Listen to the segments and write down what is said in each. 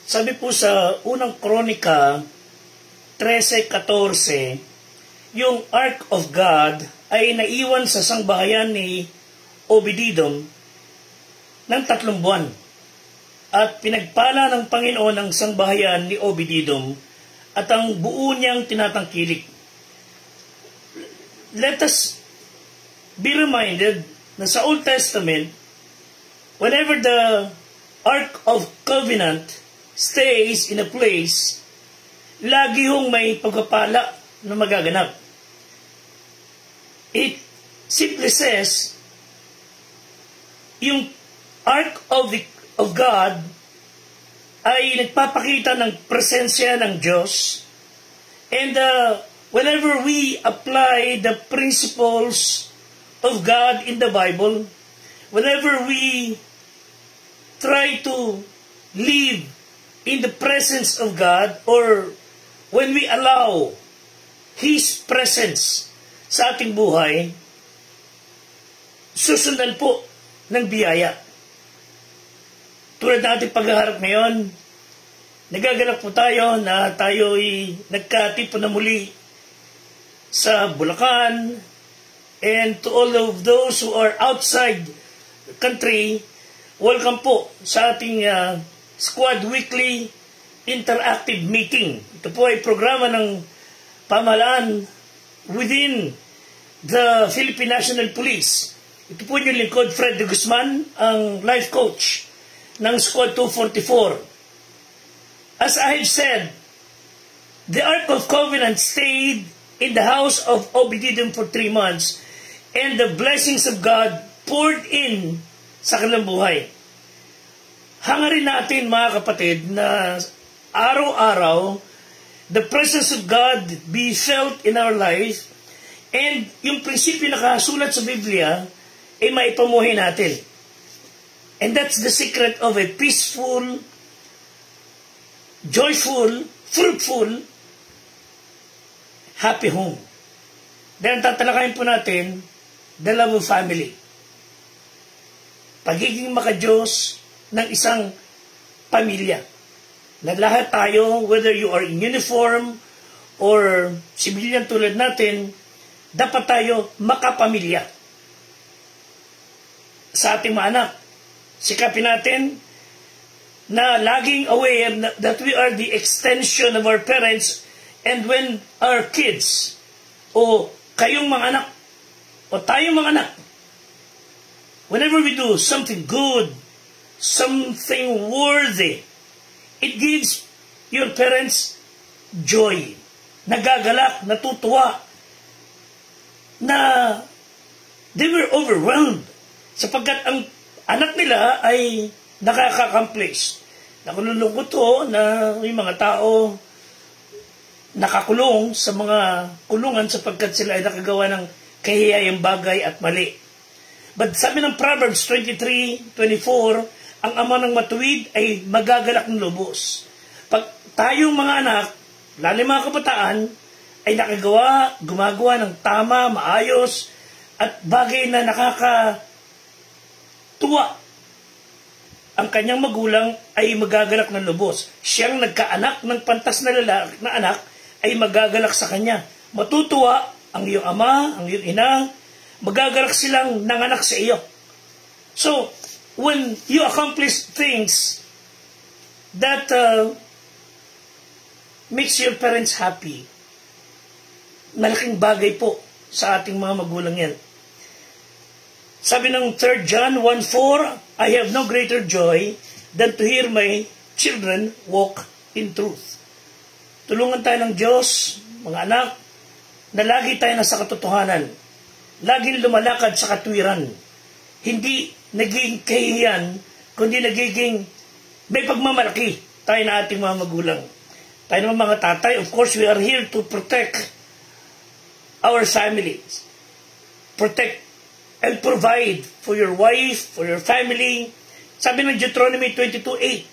Sabi po sa unang Kronika 13:14, yung Ark of God ay naiwan sa sangbahayan ni Obed-Edom ng 3 buwan. At pinagpala ng Panginoon ang sangbahayan ni Obed-Edom at ang buo niyang tinatangkilik. Let us be reminded na sa Old Testament, whenever the Ark of Covenant stays in a place, lagi hong may pagpapala na magaganap. It simply says, yung Ark of God ay nagpapakita ng presensya ng Diyos, and whenever we apply the principles of God in the Bible, whenever we try to live in the presence of God, or when we allow His presence sa ating buhay, susundan po ng biyaya. Tulad natin paghaharap ngayon, nagaganap po tayo na tayo'y nagkatipon na muli sa Bulacan, and to all of those who are outside the country, welcome po sa ating Squad Weekly Interactive Meeting. Ito po ay programa ng pamahalaan within the Philippine National Police. Ito po yung lingkod, Fred de Guzman, ang life coach ng Squad 244. As I have said, the Ark of Covenant stayed in the house of Obed-Edom for 3 months, and the blessings of God poured in sa kanilang buhay. Hangarin natin, mga kapatid, na araw-araw, the presence of God be felt in our life, and yung prinsipyo na nakasulat sa Biblia ay maipamuhay natin. And that's the secret of a peaceful, joyful, fruitful, happy home. Then tatalakayin po natin the love of family. Pagiging makadiyos ng isang pamilya. Na lahat tayo, whether you are in uniform or civilian tulad natin, dapat tayo makapamilya sa ating mga anak. Sikapin natin na laging aware that we are the extension of our parents, and when our kids o kayong mga anak o tayong mga anak, whenever we do something good, something worthy, it gives your parents joy, nagagalak, natutuwa, na they were overwhelmed sapagkat ang anak nila ay nakaka-accomplish. Nakululungkot to na may mga tao nakakulong sa mga kulungan sapagkat sila ay nakagawa ng kahiyayang bagay at mali. But sabi ng Proverbs 23:24, ang ama ng matuwid ay magagalak ng lubos. Pag tayong mga anak, lalo mga kabataan, ay gumagawa ng tama, maayos, at bagay na nakakatuwa, ang kanyang magulang ay magagalak ng lubos. Siyang nagkaanak ng pantas na lalaki na anak ay magagalak sa kanya. Matutuwa ang iyong ama, ang iyong ina, magagalak silang nanganak sa iyo. So, when you accomplish things that makes your parents happy, malaking bagay po sa ating mga magulang yan. Sabi ng 3 John 1:4, I have no greater joy than to hear my children walk in truth. Tulungan tayo ng Diyos, mga anak, na lagi tayo nasa katotohanan. Laging lumalakad sa katwiran. Hindi naging kahihiyan, kundi nagiging may pagmamalaki tayo na ating mga magulang. Tayo naman mga tatay, of course, we are here to protect our families. Protect and provide for your wife, for your family. Sabi ng Deuteronomy 22:8,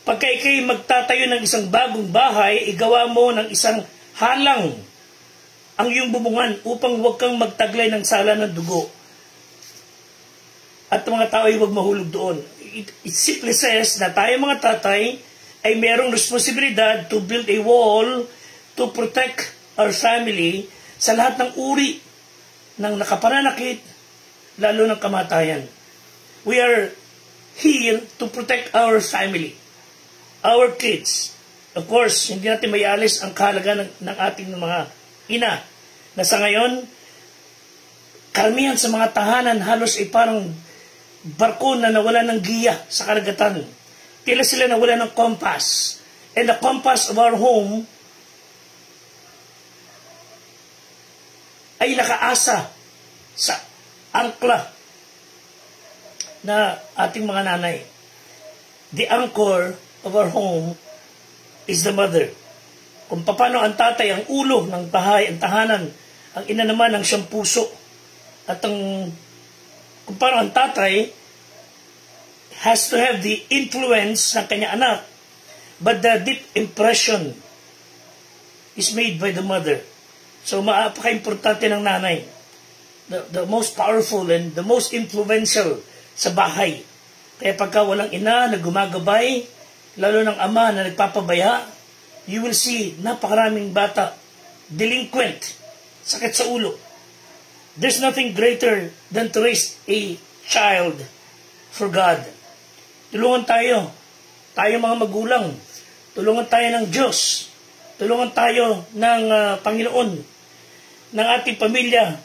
pagka ikay magtatayo ng isang bagong bahay, igawa mo ng isang halang ang iyong bubungan upang huwag kang magtaglay ng sala ng dugo. At mga tao ay huwag mahulog doon. It simply says na tayo mga tatay ay merong responsibilidad to build a wall to protect our family sa lahat ng uri ng nakapananakit, lalo ng kamatayan. We are here to protect our family, our kids. Of course, hindi natin maialis ang kahalaga ng ating mga ina na sa ngayon, karamihan sa mga tahanan halos ay parang barko na nawala ng giya sa karagatan. Tila sila nawala ng compass. And the compass of our home ay nakaasa sa angkla na ating mga nanay. The anchor of our home is the mother. Kung paano ang tatay, ang ulo ng bahay, ang tahanan, ang ina naman ang siyang puso. At kung paano ang tatay has to have the influence ng kanyang anak, but the deep impression is made by the mother. So maapaka-importante ng nanay. The most powerful and the most influential sa bahay. Kaya pagka walang ina na gumagabay, lalo ng ama na nagpapabaya, you will see napakaraming bata, delinquent, sakit sa ulo. There's nothing greater than to raise a child for God. Tulungan tayo mga magulang. Tulungan tayo ng Diyos. Tulungan tayo ng Panginoon. Ng ating pamilya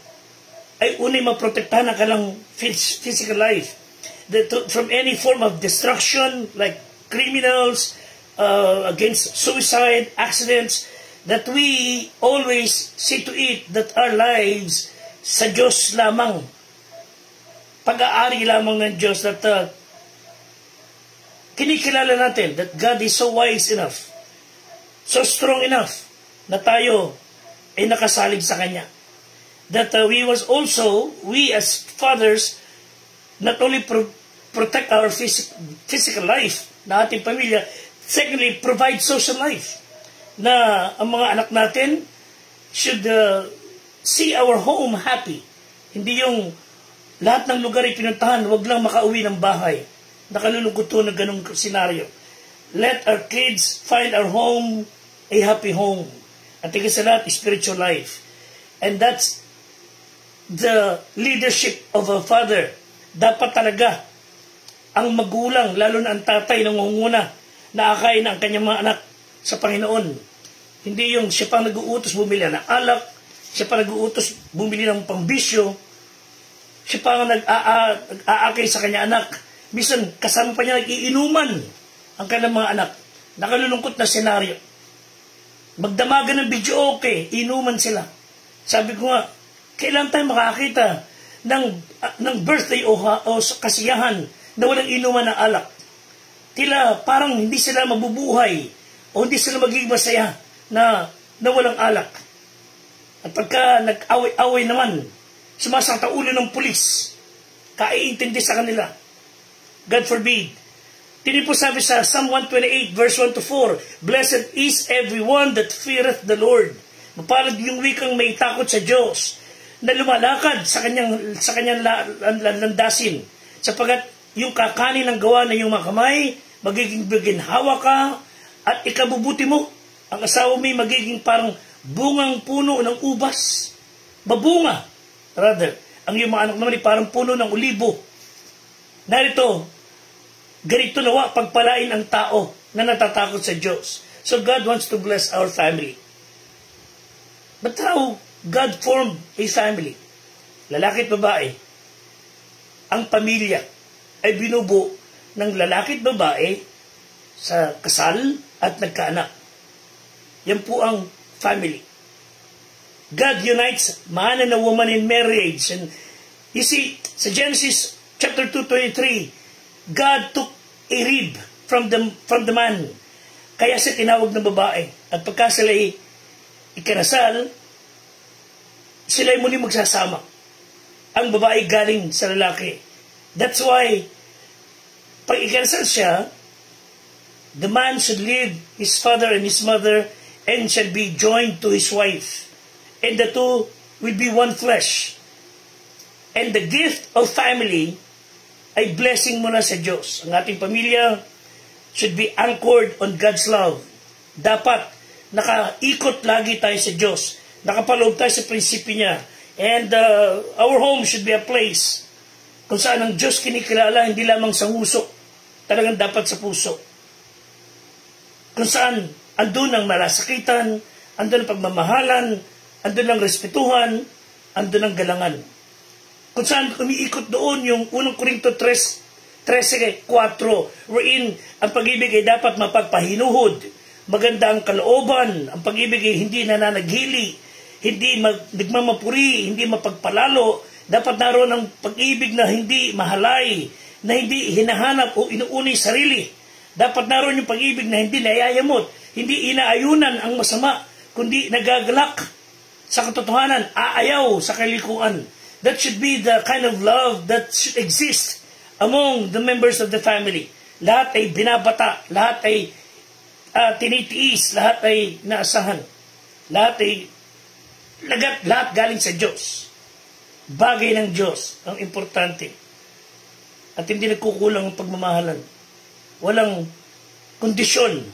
ay unay maprotektahan ang kanilang physical life. From any form of destruction like criminals, against suicide, accidents, that we always see to it that our lives sa Diyos lamang. Pag-aari lamang ng Diyos that kinikilala natin that God is so wise enough, so strong enough na tayo ay nakasalig sa Kanya. That we as fathers, not only protect our physical life na ating pamilya, secondly, provide social life. Na ang mga anak natin should see our home happy. Hindi yung lahat ng lugar ay pinuntahan, wag lang makauwi ng bahay. Nakalulungkot to na ganung senaryo. Let our kids find our home a happy home. At tigil sa lahat, spiritual life. And that's the leadership of a father. Dapat talaga ang magulang, lalo na ang tatay, nangunguna na akayin ang kanyang mga anak sa Panginoon. Hindi yung siya pang nag-uutos bumili ng alak, siya pang nag-uutos bumili ng pambisyo, siya pang nag-aakay sa kanyang anak. Minsan, kasama pa niya nag-iinuman ang kanyang mga anak. Nakalulungkot na senaryo. Magdamagan ng video okay, inuman sila. Sabi ko nga, kailan tayo makakita ng birthday o kasiyahan na walang inuman ng alak? Tila parang hindi sila mabubuhay o hindi sila magiging masaya na walang alak. At pagka nag-away-away naman, sumasakta ulo ng pulis, kaiintindi sa kanila. God forbid. Tini po sabi sa Psalm 128 verse 1 to 4, Blessed is everyone that feareth the Lord. Mapalad yung wikang may takot sa Diyos, na lumalakad sa kanyang landasin, sapagat yung kakanin ng gawa ng iyong mga kamay, magiging biginhawa ka, at ikabubuti mo. Ang asawa mo magiging parang bungang puno ng ubas. Babunga, rather. Ang iyong mga anak naman ay parang puno ng olibo. Narito, ganito nawa pagpalain ang tao na natatakot sa Diyos. So God wants to bless our family. But how God formed a family? Lalaki at babae. Ang pamilya ay binubuo ng lalaki at babae sa kasal at nagkaanak. Yan po ang family. God unites man and a woman in marriage. And you see, sa Genesis chapter 2:23, God took a rib from the man. Kaya siya tinawag ng babae. At pagka sila ikinasal, sila ay muli magsasama. Ang babae galing sa lalaki. That's why, pag ikinasal siya, the man should leave his father and his mother and shall be joined to his wife. And the two will be one flesh. And the gift of family ay blessing muna sa Diyos. Ang ating pamilya should be anchored on God's love. Dapat nakaikot lagi tayo sa Diyos. Nakapaloob tayo sa prinsipyo niya. And our home should be a place kung saan ang Diyos kinikilala, hindi lamang sa huso, talagang dapat sa puso. Kung saan andun ang malasakitan, andun ang pagmamahalan, andun ang respetuhan, andun ang galangan. Kung saan umiikot doon yung unang Korinto 13:4, wherein ang pag-ibig ay dapat mapagpahinuhod, maganda ang kalooban, ang pag-ibig ay hindi nananaghili, hindi nagmamapuri, hindi mapagpalalo, dapat naroon ang pag-ibig na hindi mahalay, na hindi hinahanap o inuuni sarili. Dapat naroon yung pag-ibig na hindi nayayamot, hindi inaayunan ang masama, kundi nagagalak sa katotohanan, aayaw sa kalikuan. That should be the kind of love that should exist among the members of the family. Lahat ay binabata, lahat ay tinitiis, lahat ay naasahan. Lahat ay lahat galing sa Diyos. Bagay ng Diyos ang importante. At hindi nagkukulang ang pagmamahalan. Walang kondisyon.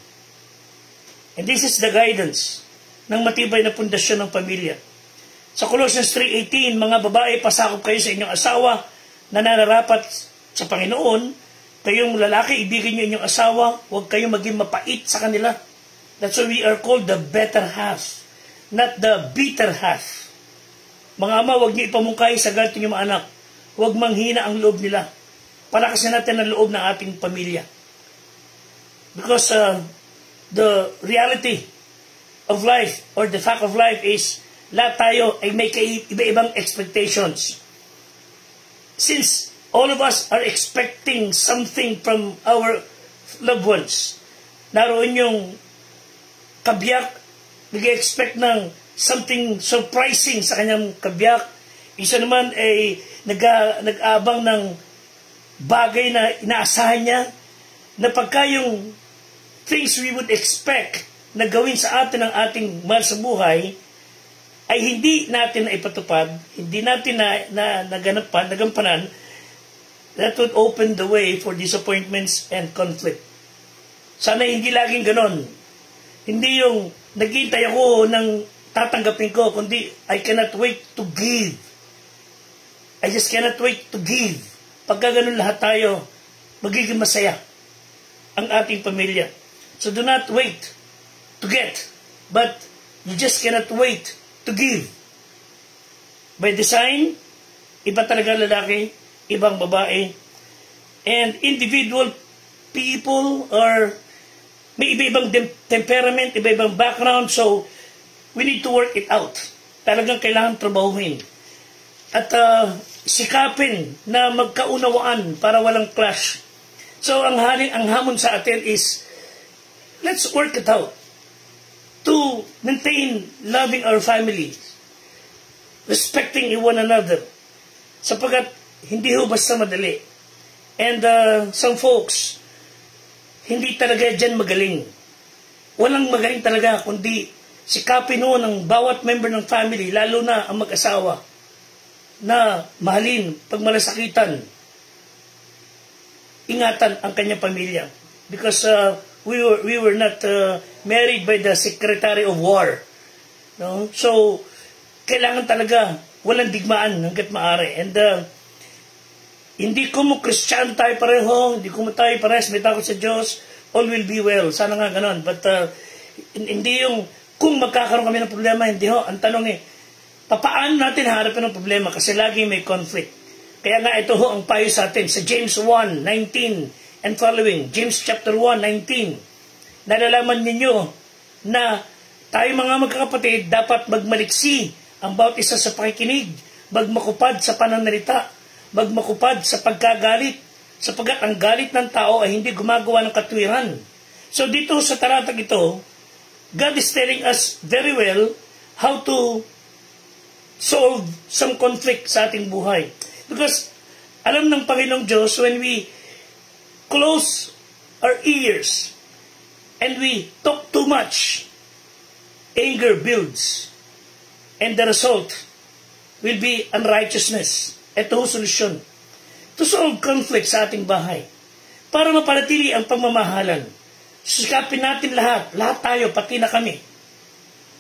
And this is the guidance ng matibay na pundasyon ng pamilya. Sa Colossians 3:18, mga babae, pasakop kayo sa inyong asawa na nararapat sa Panginoon. Kayong lalaki, ibigin niyo inyong asawa, huwag kayong maging mapait sa kanila. That's why we are called the better half, not the bitter half. Mga ama, huwag niyo ipamungkay sa galit niyo mga anak. Huwag manghina ang loob nila. Palakasin natin ang loob ng ating pamilya. Because the reality of life or the fact of life is lahat tayo ay may iba-ibang expectations. Since all of us are expecting something from our loved ones, naroon yung kabiyak, nag-expect ng something surprising sa kanyang kabiyak. Isa naman ay nag-aabang ng bagay na inaasahan niya, na pagka yung things we would expect na gawin sa atin ng ating mahal sa buhay, ay hindi natin na ipatupad, hindi natin na nagampanan, that would open the way for disappointments and conflict. Sana hindi laging ganon. Hindi yung naghihintay ako ng tatanggapin ko, kundi I cannot wait to give. I just cannot wait to give. Pagka ganon lahat tayo, magiging masaya ang ating pamilya. So do not wait to get, but you just cannot wait to give. By design, iba talaga lalaki, ibang babae, and individual people are may iba-ibang temperament, iba-ibang background, so we need to work it out. Talagang kailangan trabahuhin. At sikapin na magkaunawaan para walang clash. So ang hamon sa atin is, let's work it out to maintain loving our families, respecting one another, sapagkat hindi ho basta madali. And some folks, hindi talaga dyan magaling. Walang magaling talaga, kundi sikapin ho ng bawat member ng family, lalo na ang mag-asawa, na mahalin, pagmalasakitan, ingatan ang kanyang pamilya. Because we were not married by the Secretary of War. No? So, kailangan talaga walang digmaan hanggat maaari. And hindi ko mo Kristiyano tayo pareho, hindi ko mo tayo parehas, may takot sa Diyos, all will be well. Sana nga ganon. But hindi yung kung magkakaroon kami ng problema, hindi ho. Ang tanong papaano natin harapin ang problema? Kasi lagi may conflict. Kaya nga ito ho ang payo sa atin sa James 1:19 and following. James chapter 1:19. Nalalaman ninyo na tayo mga magkakapatid dapat magmaliksi ang bawat isa sa pakikinig, magmakupad sa pananalita, magmakupad sa pagkagalit, sapagkat ang galit ng tao ay hindi gumagawa ng katwiran. So dito sa talatang ito, God is telling us very well how to solve some conflict sa ating buhay. Because alam ng Panginoong Diyos, when we close our ears and we talk too much, anger builds. And the result will be unrighteousness. Ito ho solusyon. To solve conflict sa ating bahay, para mapanatili ang pagmamahalan. Sikapin natin lahat tayo, pati na kami.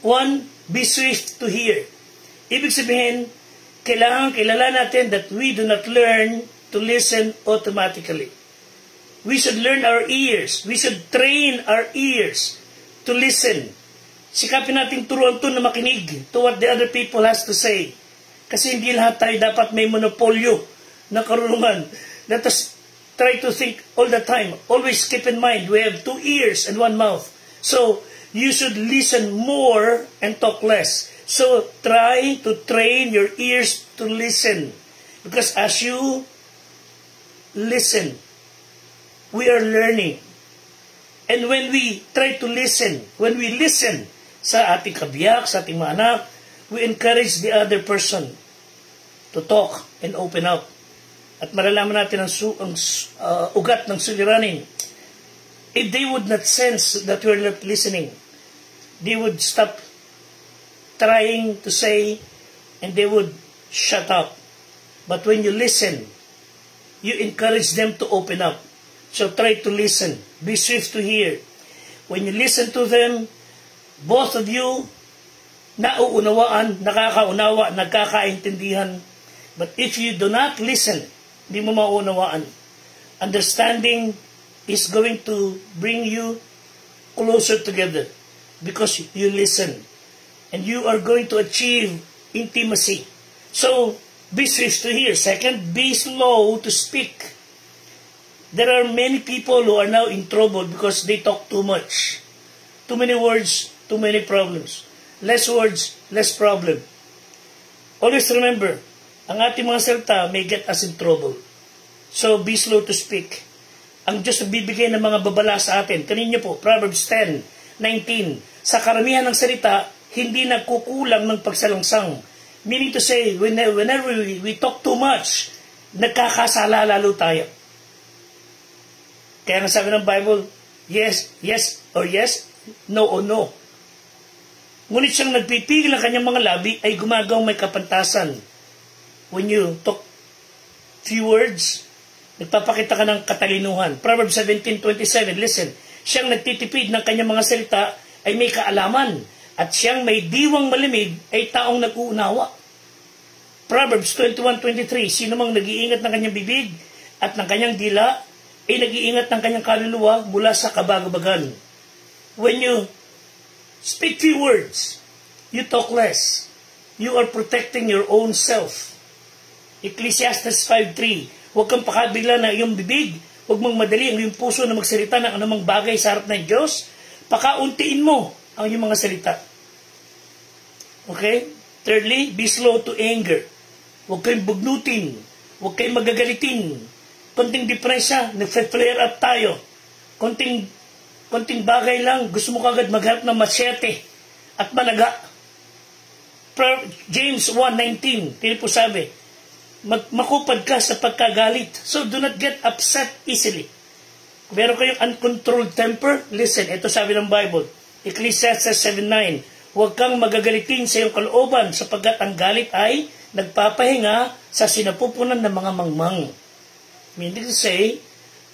1, be swift to hear. Ibig sabihin, kailangan kilala natin that we do not learn to listen automatically. We should learn our ears. We should train our ears to listen. Sikapin natin turuan to na makinig to what the other people has to say. Kasi hindi lahat tayo dapat may monopolyo na karunungan. Let us try to think all the time. Always keep in mind, we have 2 ears and 1 mouth. So, you should listen more and talk less. So, try to train your ears to listen. Because as you listen, we are learning. And when we try to listen, when we listen sa ating kabiyak, sa ating mga anak, we encourage the other person to talk and open up. At malalaman natin ang ugat ng suliranin. If they would not sense that we're not listening, they would stop trying to say and they would shut up. But when you listen, you encourage them to open up. So try to listen. Be swift to hear. When you listen to them, both of you nauunawaan, nakakaunawa, nagkakaintindihan. But if you do not listen, hindi mo maunawaan. Understanding is going to bring you closer together because you listen. And you are going to achieve intimacy. So, be swift to hear. Second, be slow to speak. There are many people who are now in trouble because they talk too much. Too many words, too many problems. Less words, less problem. Always remember, ang ating mga salita may get us in trouble. So, be slow to speak. Ang Diyos bibigay ng mga babala sa atin. Kanina po, Proverbs 10:19. Sa karamihan ng salita, hindi nagkukulang ng pagsalangsang. Meaning to say, whenever we talk too much, nagkakasala lalo tayo. Kaya nga sabi ng Bible, yes, yes, or yes, no, or no. Ngunit siyang nagpipigil ng kanyang mga labi ay gumagawang may kapantasan. When you talk few words, nagpapakita ka ng katalinuhan. Proverbs 17:27, listen, siyang nagtitipid ng kanyang mga salita ay may kaalaman, at siyang may diwang malimig ay taong nag-uunawa. Proverbs 21:23, sino mang nag-iingat ng kanyang bibig at ng kanyang dila ay nag-iingat ng kanyang kaluluwa mula sa kabagabagan. When you speak few words, you talk less. You are protecting your own self. Ecclesiastes 5:3, huwag kang pakabigla na iyong bibig, huwag mong madali ang iyong puso na magsalita ng anumang bagay sa harap ng Diyos, pakauntiin mo ang iyong mga salita. Okay? Thirdly, be slow to anger. Huwag kayong bugnutin, huwag kayong magagalitin. Konting diferensya, nag-flare up tayo. Konting bagay lang, gusto mo kagad magharap ng masyete at malaga. James 1:19, tino po sabi, makupad ka sa pagkagalit. So, do not get upset easily. Kung meron kayong uncontrolled temper, listen, ito sabi ng Bible. Ecclesiastes 7:9, huwag kang magagalitin sa iyong kalooban sapagkat ang galit ay nagpapahinga sa sinapupunan ng mga mangmang. Meaning to say,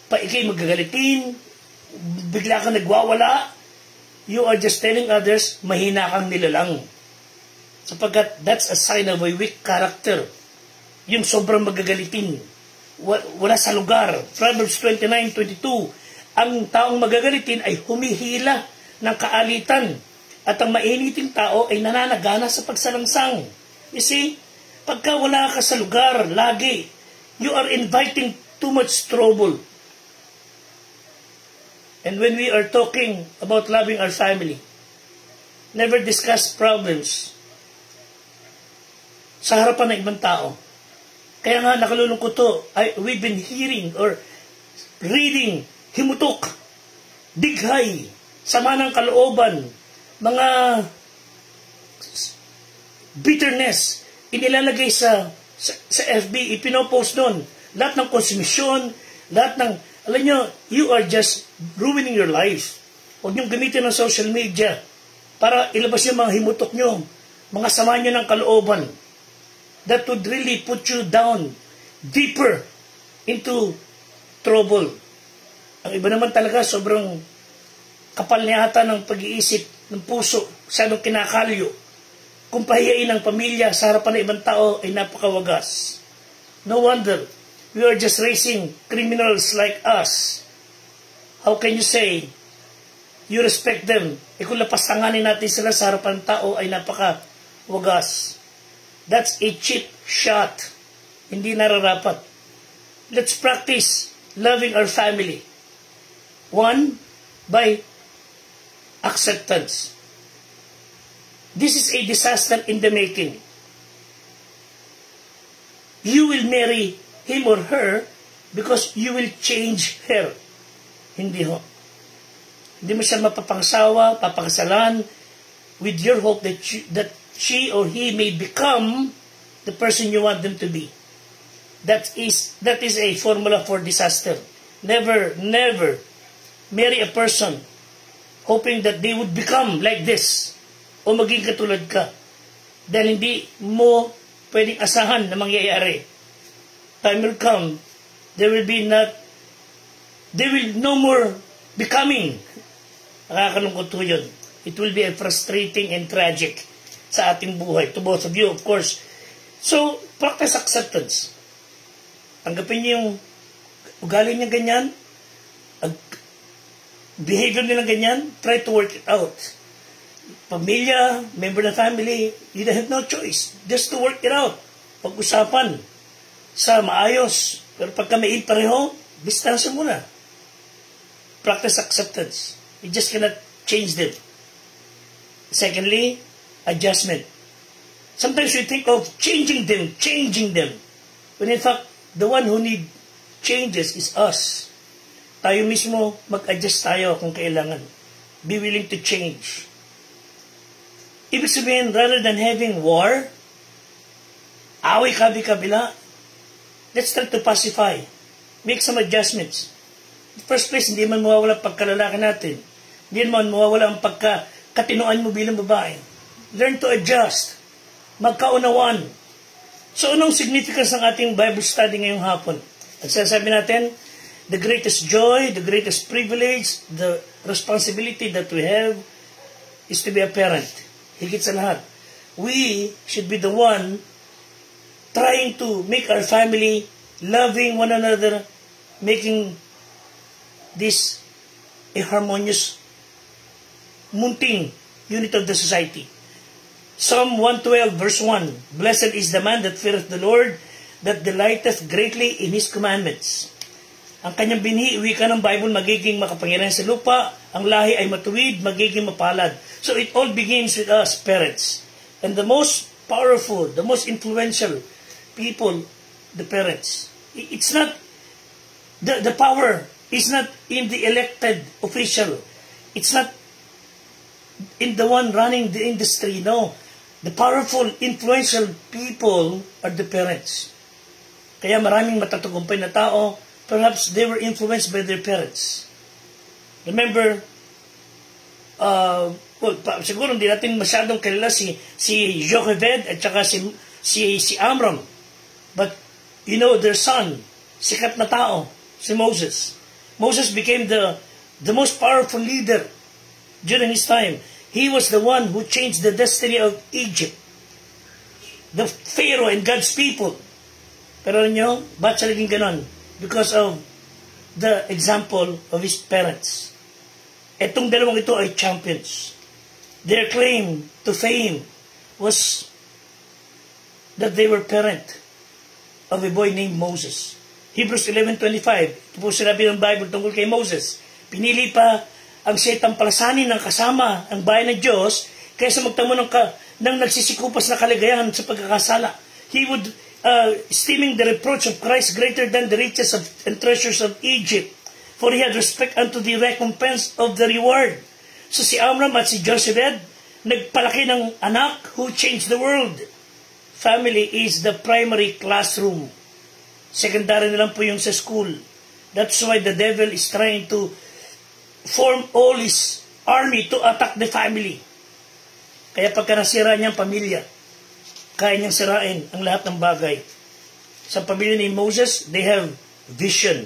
pa ikay magagalitin, bigla kang nagwawala, you are just telling others, mahina kang nilalang. Sapagkat that's a sign of a weak character. Yung sobrang magagalitin, wala sa lugar. Proverbs 29:22, ang taong magagalitin ay humihila ng kaalitan at ang mainiting tao ay nananagana sa pagsalangsang. You see, pagka wala ka sa lugar, lagi, you are inviting too much trouble. And when we are talking about loving our family, never discuss problems sa harapan ng ibang tao. Kaya nga nakalulungkot to, we've been hearing or reading, himutok, dighay, sama ng kalooban, mga bitterness, inilalagay sa FB, ipinopost doon, lahat ng konsumisyon, lahat ng, alam nyo, you are just ruining your life. Huwag niyong gamitin ng social media para ilabas yung mga himutok nyo, mga sama nyo ng kalooban. That would really put you down deeper into trouble. Ang iba naman talaga, sobrang kapal niya ata ng pag-iisip, ng puso, masyadong kinakalyo. Kung pahiyain ng pamilya sa harapan ng ibang tao ay napakawagas. No wonder, we are just raising criminals like us. How can you say, you respect them? Kung lapastanganin natin sila sa harapan ng tao ay napakawagas. That's a cheap shot. Hindi nararapat. Let's practice loving our family. One, by acceptance. This is a disaster in the making. You will marry him or her because you will change her. Hindi ho. Hindi mo siya mapapangsawa, papakasalan with your hope that she or he may become the person you want them to be. That is a formula for disaster. Never marry a person hoping that they would become like this o maging katulad ka. Dahil hindi mo pwedeng asahan na mangyayari. Time will come, they will no more becoming. Nakakalungkot po yun. It will be a frustrating and tragic sa ating buhay. To both of you, of course. So, practice acceptance. Tanggapin niyo yung ugali niya ganyan, behavior nila ganyan, try to work it out. Pamilya, member ng family, you have no choice. Just to work it out. Pag-usapan sa maayos. Pero pagka may pareho, distansya muna. Practice acceptance. You just cannot change them. Secondly, adjustment. Sometimes we think of changing them. When in fact, the one who need changes is us. Tayo mismo, mag-adjust tayo kung kailangan. Be willing to change. Ibig sabihin, rather than having war, away kabi-kabila, let's try to pacify. Make some adjustments. In the first place, hindi man mawawala pagkalalaki natin. Hindi man mawawala ang pagkakatinoan mo bilang babae. Learn to adjust. Magkaunawan. So, anong significance ng ating Bible study ngayong hapon? At sasabi natin, the greatest joy, the greatest privilege, the responsibility that we have is to be a parent. Higit sa lahat. We should be the one trying to make our family loving one another, making this a harmonious munting unit of the society. Psalm 112 verse 1, Blessed is the man that feareth the Lord, that delighteth greatly in His commandments. Ang kanyang binhi, wika ng Bible, magiging makapangyarihan sa lupa, ang lahi ay matuwid, magiging mapalad. So it all begins with us, parents. And the most powerful, the most influential people, the parents. It's not, the power is not in the elected official. It's not in the one running the industry, no. The powerful, influential people are the parents. Kaya maraming matatagumpay na tao, perhaps they were influenced by their parents. Remember, siguro hindi natin masyadong kilala si Jochebed at saka si Amram. But, you know, their son, sikat na tao, si Moses. Moses became the most powerful leader during his time. He was the one who changed the destiny of Egypt. The Pharaoh and God's people. Pero nyo, ba't siya naging ganon? Because of the example of his parents. Etong dalawang ito ay champions. Their claim to fame was that they were parent of a boy named Moses. Hebrews 11:25. Ito po sinabi ng Bible tungkol kay Moses. Pinili pa ang siyetang palasanin ng kasama ang bayan ng Diyos kaysa magtamo ng nagsisikupas na kaligayahan sa pagkakasala. He would esteeming the reproach of Christ greater than the riches and treasures of Egypt, for he had respect unto the recompense of the reward. So si Amram at si Jochebed, nagpalaki ng anak who changed the world. Family is the primary classroom. Secondary na lang po yung sa school. That's why the devil is trying to form all his army to attack the family. Kaya pagka nasira niyang pamilya, kaya niyang sirain ang lahat ng bagay. Sa pamilya ni Moses, they have vision.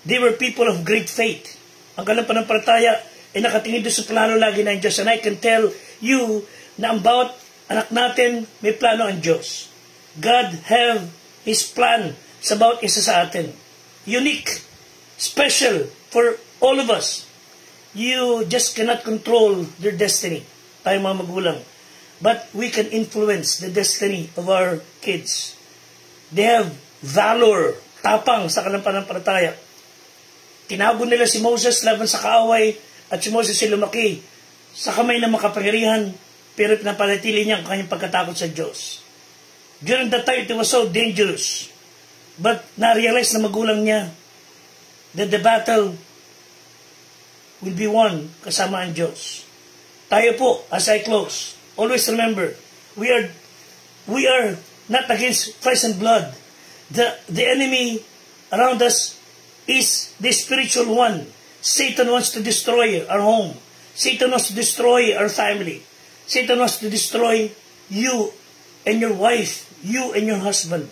They were people of great faith. Ang kanilang panampalataya ay nakatingin doon sa plano lagi ng Diyos. And I can tell you na ang bawat anak natin may plano ang Diyos. God have His plan sa bawat isa sa atin. Unique, special for all of us. You just cannot control their destiny, tayo mga magulang. But we can influence the destiny of our kids. They have valor, tapang sa kanilang panampalataya. Tinago nila si Moses laban sa kaaway at si Moses ay lumaki sa kamay ng makapangyarihan pero pinapanatili niya ang kanyang pagkatakot sa Diyos. During that time, it was so dangerous. But na-realize na magulang niya that the battle will be won kasama ang Diyos. Tayo po, as I close, always remember, we are not against flesh and blood. The enemy around us is the spiritual one. Satan wants to destroy our home. Satan wants to destroy our family. Satan wants to destroy you and your wife, you and your husband.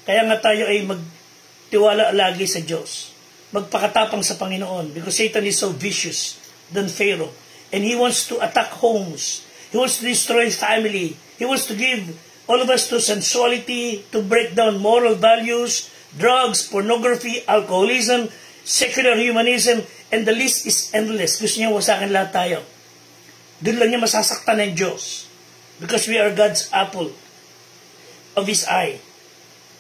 Kaya nga tayo ay magtiwala lagi sa Diyos. Magpakatapang sa Panginoon because Satan is so vicious than Pharaoh. And he wants to attack homes. He wants to destroy family. He wants to give all of us to sensuality, to break down moral values, drugs, pornography, alcoholism, secular humanism, and the list is endless. Gusto niya wasakin lahat tayo. Doon lang niya masasaktan ng Diyos. Because we are God's apple of His eye.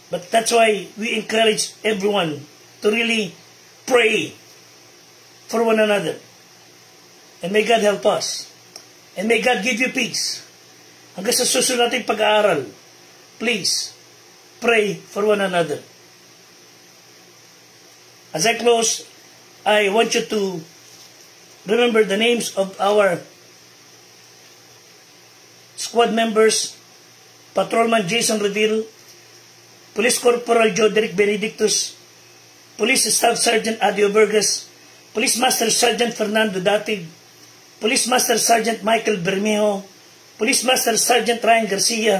But that's why we encourage everyone to really pray for one another. And may God help us. And may God give you peace. Hanggang sa susunod nating pag-aaral, please, pray for one another. As I close, I want you to remember the names of our squad members, Patrolman Jason Reville, Police Corporal Joe Derek Benedictus, Police Staff Sergeant Adio Burgas, Police Master Sergeant Fernando Datig, Police Master Sergeant Michael Bermejo, Police Master Sergeant Ryan Garcia,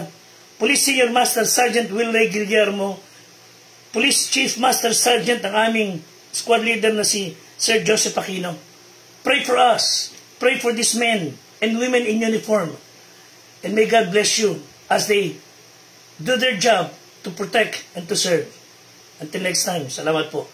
Police Senior Master Sergeant Will Ray Guillermo, Police Chief Master Sergeant ang aming squad leader na si Sir Joseph Aquino. Pray for us. Pray for these men and women in uniform. And may God bless you as they do their job to protect and to serve. Until next time, salamat po.